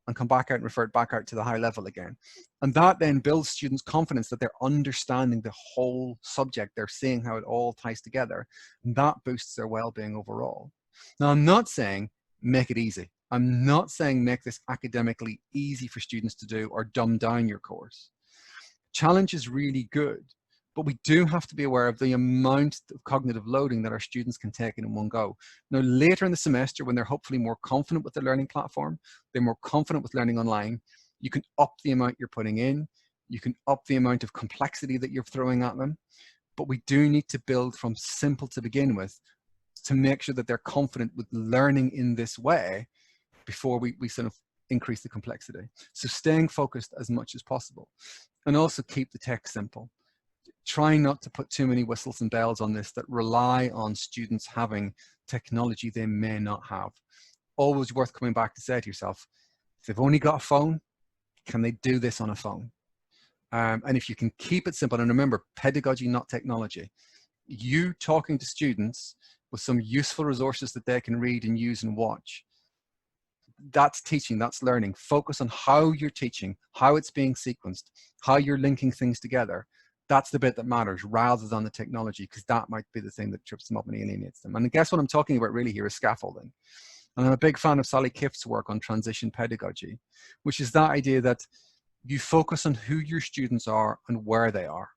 and come back out and revert back out to the high level again. And that then builds students' confidence that they're understanding the whole subject. They're seeing how it all ties together. And that boosts their well-being overall. Now, I'm not saying make it easy. I'm not saying make this academically easy for students to do or dumb down your course. Challenge is really good, but we do have to be aware of the amount of cognitive loading that our students can take in one go. Now, later in the semester, when they're hopefully more confident with their learning platform, they're more confident with learning online, you can up the amount you're putting in, you can up the amount of complexity that you're throwing at them, but we do need to build from simple to begin with to make sure that they're confident with learning in this way before we sort of increase the complexity. So staying focused as much as possible, and also keep the text simple. Try not to put too many whistles and bells on this that rely on students having technology they may not have. Always worth coming back to say to yourself, if they've only got a phone, can they do this on a phone? And if you can keep it simple, and remember, pedagogy, not technology. You talking to students with some useful resources that they can read and use and watch. That's teaching, that's learning. Focus on how you're teaching, how it's being sequenced, how you're linking things together. That's the bit that matters rather than the technology, because that might be the thing that trips them up and alienates them. And I guess what I'm talking about really here is scaffolding. And I'm a big fan of Sally Kift's work on transition pedagogy, which is that idea that you focus on who your students are and where they are.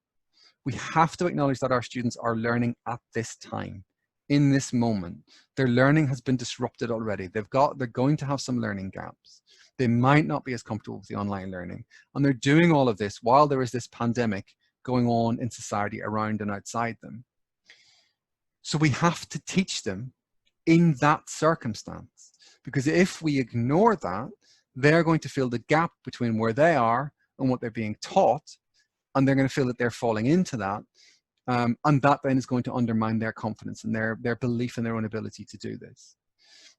We have to acknowledge that our students are learning at this time, in this moment. Their learning has been disrupted already. They're going to have some learning gaps. They might not be as comfortable with the online learning. And they're doing all of this while there is this pandemic going on in society around and outside them. So we have to teach them in that circumstance, because if we ignore that, they're going to feel the gap between where they are and what they're being taught, and they're going to feel that they're falling into that, and that then is going to undermine their confidence and their belief in their own ability to do this.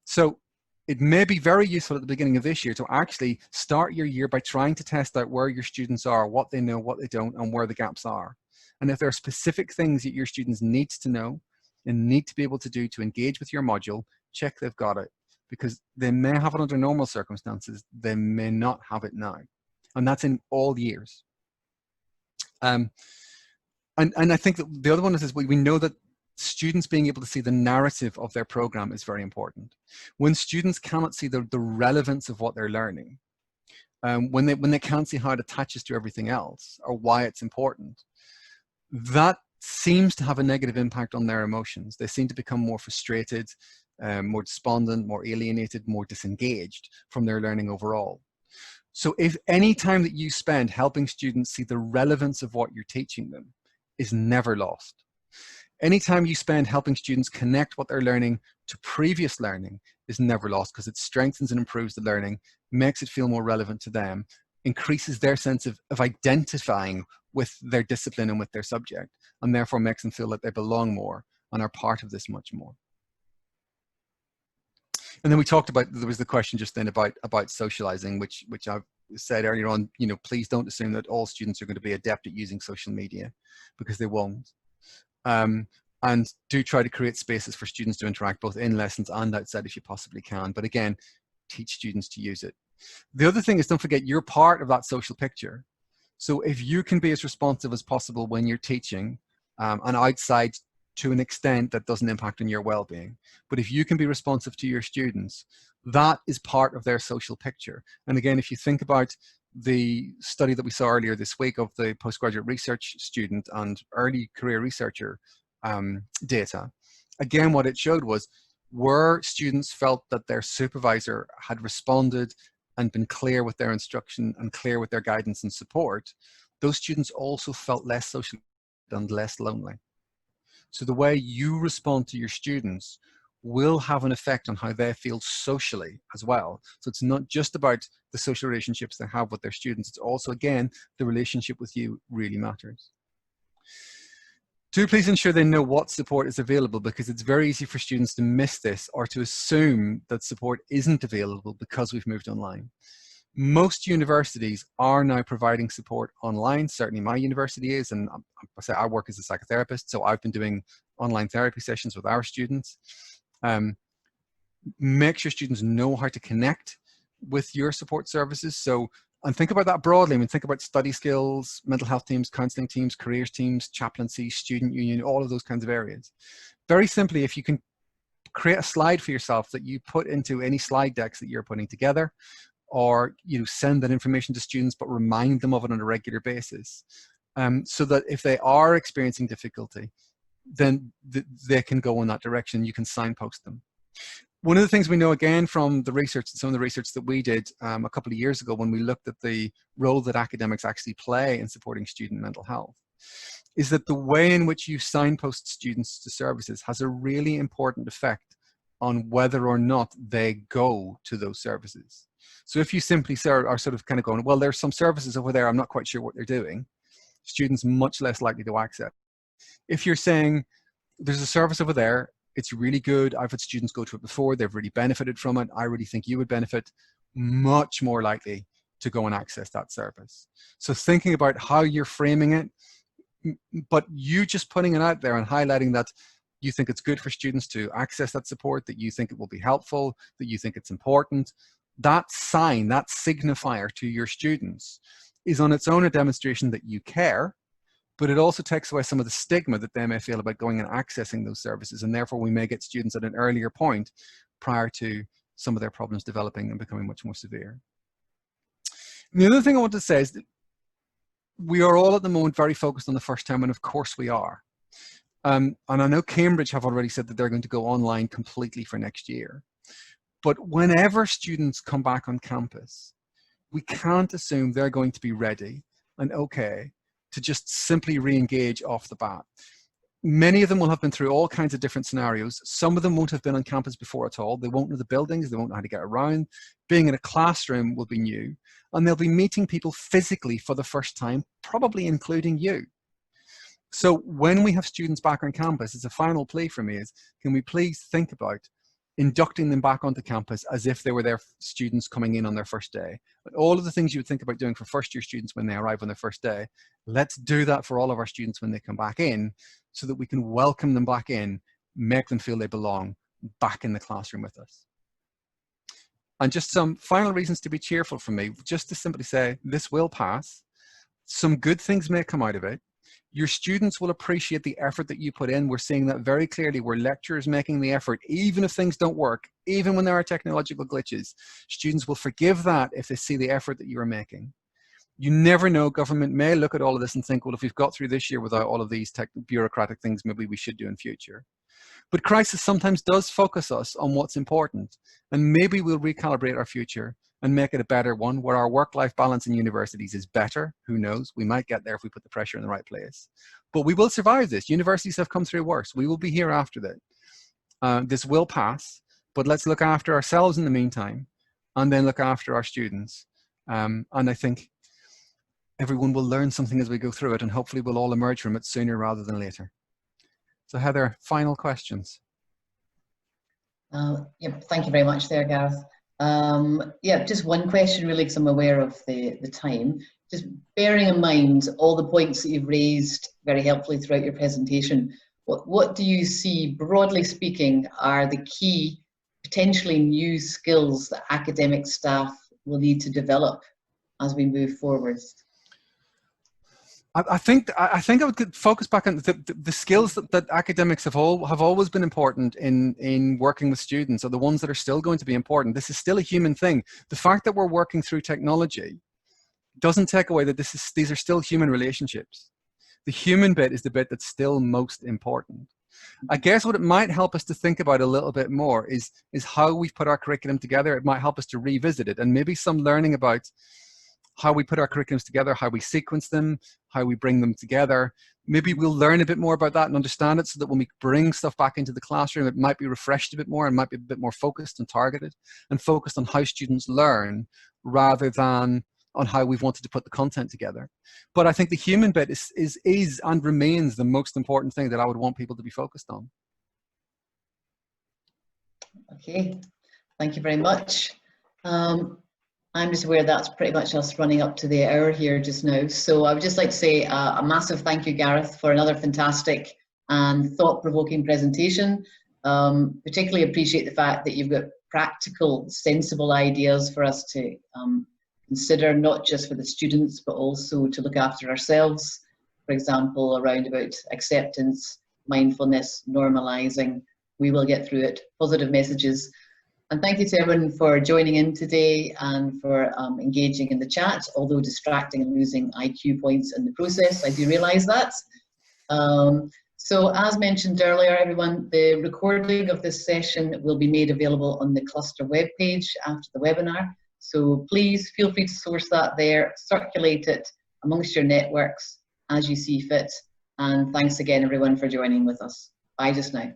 So it may be very useful at the beginning of this year to actually start your year by trying to test out where your students are, what they know, what they don't, and where the gaps are. And if there are specific things that your students need to know and need to be able to do to engage with your module, check they've got it, because they may have it under normal circumstances, they may not have it now. And that's in all years. And I think that the other one is we know that students being able to see the narrative of their program is very important. When students cannot see the relevance of what they're learning, when they can't see how it attaches to everything else or why it's important, that seems to have a negative impact on their emotions. They seem to become more frustrated, more despondent, more alienated, more disengaged from their learning overall. So if any time that you spend helping students see the relevance of what you're teaching them is never lost. Anytime you spend helping students connect what they're learning to previous learning is never lost, because it strengthens and improves the learning, makes it feel more relevant to them, increases their sense of identifying with their discipline and with their subject, and therefore makes them feel that they belong more and are part of this much more. And then we talked about, there was the question just then about socializing, which I've said earlier on, you know, please don't assume that all students are going to be adept at using social media, because they won't. And do try to create spaces for students to interact both in lessons and outside if you possibly can. But again, teach students to use it. The other thing is, don't forget, you're part of that social picture. So if you can be as responsive as possible when you're teaching, and outside to an extent that doesn't impact on your well-being, but if you can be responsive to your students, that is part of their social picture. And again, if you think about the study that we saw earlier this week of the postgraduate research student and early career researcher data, again, what it showed was where students felt that their supervisor had responded and been clear with their instruction and clear with their guidance and support, those students also felt less social and less lonely. So the way you respond to your students will have an effect on how they feel socially as well. So it's not just about the social relationships they have with their students, it's also, again, the relationship with you really matters. Do please ensure they know what support is available, because it's very easy for students to miss this or to assume that support isn't available because we've moved online. Most universities are now providing support online. Certainly my university is, and I work as a psychotherapist, so I've been doing online therapy sessions with our students. Make sure students know how to connect with your support services. So, and think about that broadly. I mean, think about study skills, mental health teams, counselling teams, careers teams, chaplaincy, student union, all of those kinds of areas. Very simply, if you can create a slide for yourself that you put into any slide decks that you're putting together, or send that information to students but remind them of it on a regular basis, so that if they are experiencing difficulty, then they can go in that direction. You can signpost them. One of the things we know, again, from the research, some of the research that we did a couple of years ago when we looked at the role that academics actually play in supporting student mental health, is that the way in which you signpost students to services has a really important effect on whether or not they go to those services. So if you simply are sort of kind of going, well, there's some services over there, I'm not quite sure what they're doing, students much less likely to access. If you're saying, there's a service over there, it's really good, I've had students go to it before, they've really benefited from it, I really think you would benefit, much more likely to go and access that service. So thinking about how you're framing it, but you just putting it out there and highlighting that you think it's good for students to access that support, that you think it will be helpful, that you think it's important, that sign, that signifier to your students is on its own a demonstration that you care, but it also takes away some of the stigma that they may feel about going and accessing those services, and therefore we may get students at an earlier point prior to some of their problems developing and becoming much more severe. And the other thing I want to say is that we are all at the moment very focused on the first term, and of course we are. And I know Cambridge have already said that they're going to go online completely for next year. But whenever students come back on campus, we can't assume they're going to be ready and okay to just simply re-engage off the bat. Many of them will have been through all kinds of different scenarios. Some of them won't have been on campus before at all. They won't know the buildings. They won't know how to get around. Being in a classroom will be new. And they'll be meeting people physically for the first time, probably including you. So when we have students back on campus, it's a final plea for me is, can we please think about inducting them back onto campus as if they were their students coming in on their first day. But all of the things you would think about doing for first-year students when they arrive on their first day, let's do that for all of our students when they come back in, so that we can welcome them back in, make them feel they belong back in the classroom with us. And just some final reasons to be cheerful from me, just to simply say, this will pass. Some good things may come out of it. Your students will appreciate the effort that you put in. We're seeing that very clearly, where lecturers making the effort, even if things don't work, even when there are technological glitches, students will forgive that if they see the effort that you are making. You never know, government may look at all of this and think, well, if we've got through this year without all of these bureaucratic things, maybe we should do in future. But crisis sometimes does focus us on what's important, and maybe we'll recalibrate our future and make it a better one, where our work-life balance in universities is better. Who knows? We might get there if we put the pressure in the right place. But we will survive this. Universities have come through worse. We will be here after that. This will pass, but let's look after ourselves in the meantime, and then look after our students. And I think everyone will learn something as we go through it, and hopefully we'll all emerge from it sooner rather than later. So Heather, final questions. Yep, thank you very much there, Gareth. Yeah, just one question really, because I'm aware of the time. Just bearing in mind all the points that you've raised very helpfully throughout your presentation, what do you see, broadly speaking, are the key potentially new skills that academic staff will need to develop as we move forward? I think I would focus back on the skills that academics have always been important in working with students, are the ones that are still going to be important. This is still a human thing. The fact that we're working through technology doesn't take away that these are still human relationships. The human bit is the bit that's still most important. I guess what it might help us to think about a little bit more is how we put our curriculum together. It might help us to revisit it, and maybe some learning about how we put our curriculums together, how we sequence them, how we bring them together. Maybe we'll learn a bit more about that and understand it, so that when we bring stuff back into the classroom, it might be refreshed a bit more and might be a bit more focused and targeted and focused on how students learn rather than on how we've wanted to put the content together. But I think the human bit is and remains the most important thing that I would want people to be focused on. Okay, thank you very much. I'm just aware that's pretty much us running up to the hour here just now. So I would just like to say a massive thank you, Gareth, for another fantastic and thought-provoking presentation. Particularly appreciate the fact that you've got practical, sensible ideas for us to consider, not just for the students, but also to look after ourselves. For example, around about acceptance, mindfulness, normalizing. We will get through it, positive messages. And thank you to everyone for joining in today and for engaging in the chat, although distracting and losing IQ points in the process. I do realise that. So as mentioned earlier, everyone, the recording of this session will be made available on the cluster webpage after the webinar. So please feel free to source that there, circulate it amongst your networks as you see fit. And thanks again, everyone, for joining with us. Bye just now.